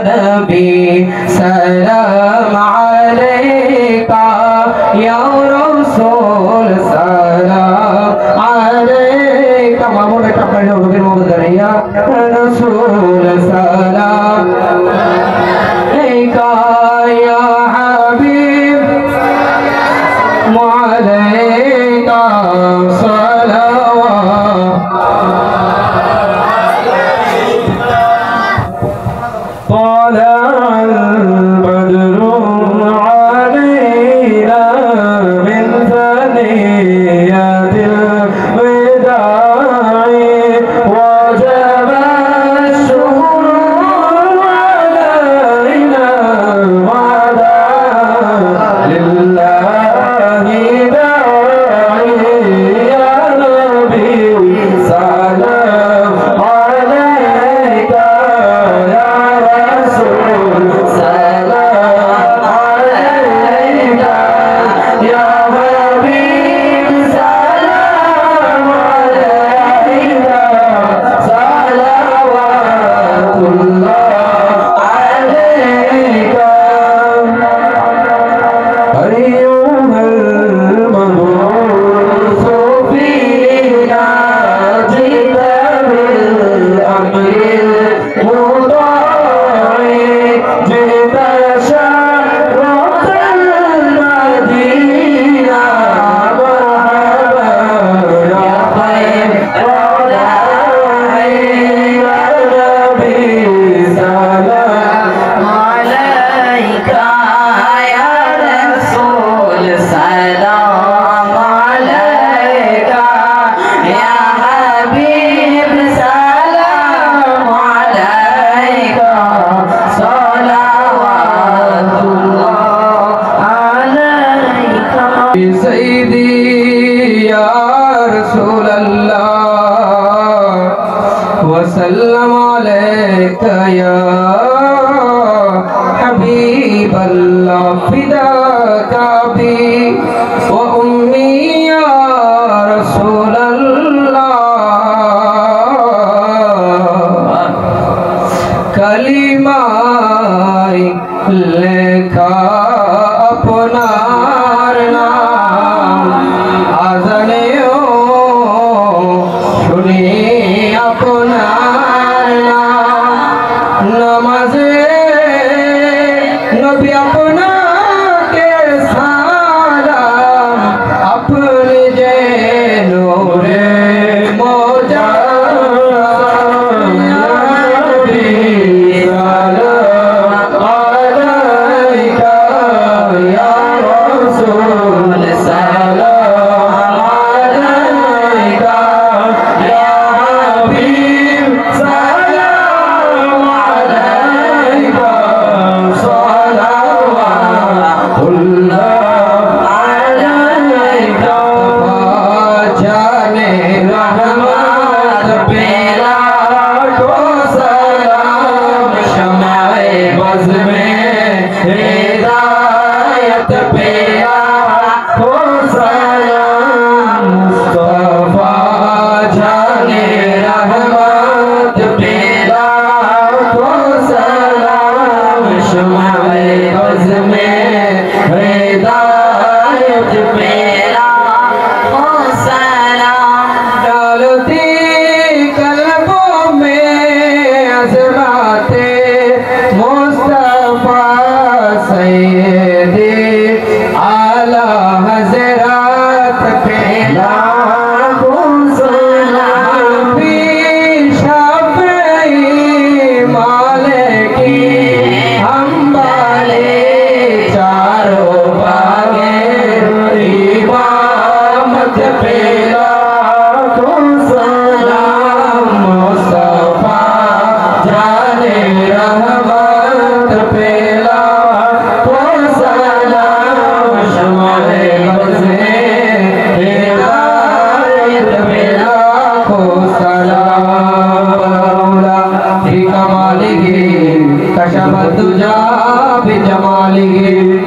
नबी सलाम अलैका या रसूल सलाम अलैका मामून एक अपने लोगों मोहम्मद दरिया रसूल सलाम अलैका या हबीब अलैका वसल्लम अलैका या हबीब अल्लाह फिदाका बी व उम्मी या रसूल अल्लाह कलिमाय लेखा अपनार नाम आज़ने नबी अपना के सालाम अपने नूरे मौजा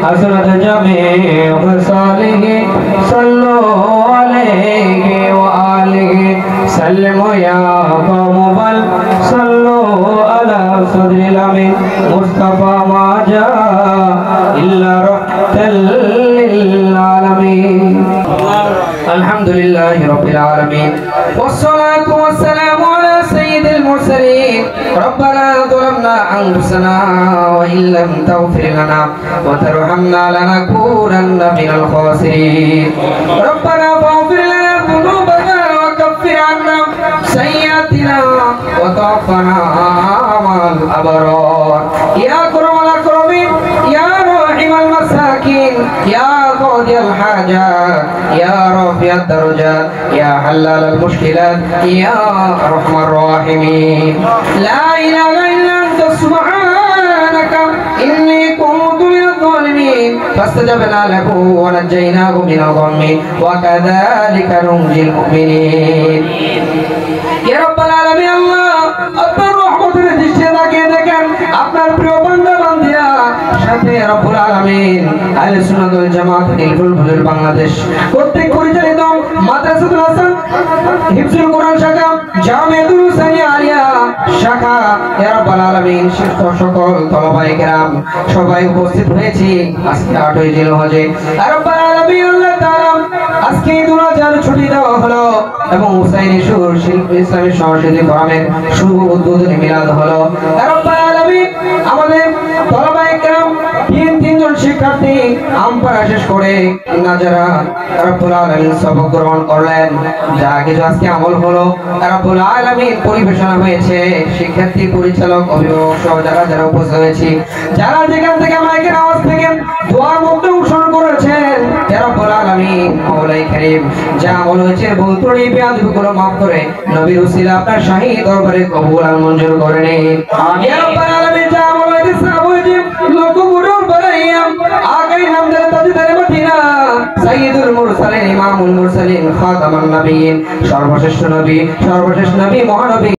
हसरत जमे सालिही सल्लो अलैहि व आलिहि सल्लमु या कौम बल सल्लो अला صدر الأمين مصطفى ما جاء إلا رحمة للعالمين الحمد لله رب العالمين والصلاة والسلام على سيد المرسلين ربنا ظلمنا أنفسنا وإن لم تغفر لنا وترحمنا لنكونن من الخاسرين ربنا فاغفر لنا ذنوبنا وكفر عنا سيئاتنا وتوفنا مع الأبرار يا أكرم الأكرمين يا راحم المساكين يا قاضي الحاجات يا رافع الدرجات يا حلال المشكلات يا أرحم الراحمين لا إله إلا أنت سبحانك إني كنت من الظالمين فاستجبنا له ونجيناه من الغم وكذلك ننجي المؤمنين يا رب العالمين الله আপনার রহমতের দৃষ্টি তাকিয়ে দেখেন আপনার প্রিয় বান্দা বান্দিয়া সাথে রব্বুল আলামিন আহলে সুন্নাত ওয়াল জামাত হিলফুল ফুজুল বাংলাদেশ কর্তৃক পরিচালিত মাদ্রাসাতুল হাসান হিফজুল কোরআন শাখা জামিয়াতুল হুসাইনিয়া আলিয়া শাখা ইয়া রাব্বুল আলামিন সকল তলাবায়ে কেরাম সবাই উপস্থিত হয়েছি আজকে 8ই জিলহজে ইয়া রাব্বুল আলামিন আল্লাহ তাআলা আজকে ঈদুল আজহার ছুটি দেওয়া হলো এবং হুসাইনি সুর শিল্পী ইসলামী সংস্কৃতি ফোরামের শুভ উদ্বোধনী মিলাদ হলো ইয়া রাব্বুল আলামিন আমাদের তলাবায়ে কেরাম তিনজন শিক্ষার্থী আমপাড়া শেষ করে নাজারা রব্বুল আলামিন সবক গ্রহণ করলেন যা কিছু আজকে আমল হলো রব্বুল আলামিন পরিবেশনা হয়েছে শিক্ষার্থী পরিচালক অভিভাবক সহ যারা উপস্থিত হয়েছে যারা যেখান থেকে মাইকের আওয়াজ থেকে দোয়ার মধ্যে অনুসরণ করেছেন রব্বুল আলামিন মাওলাই কারীম যা আমল হয়েছে ভুল ত্রুটি বেয়াদবিগুলো মাফ করে নবীর উসিলা আপনার শাহী দরবারে কবুল আর মঞ্জুর করে নিন ইয়া রব্বুল আলামিন যা আমল হয়েছে সাবুজি লোকগুলোর বারাইয়াম আগাই হামদার তাজদার মদিনা সাইয়্যিদুল মুরসালিন ইমামুল মুরসালিন খাতামান নবিয়্যিন সর্বশ্রেষ্ঠ নবী মহানবী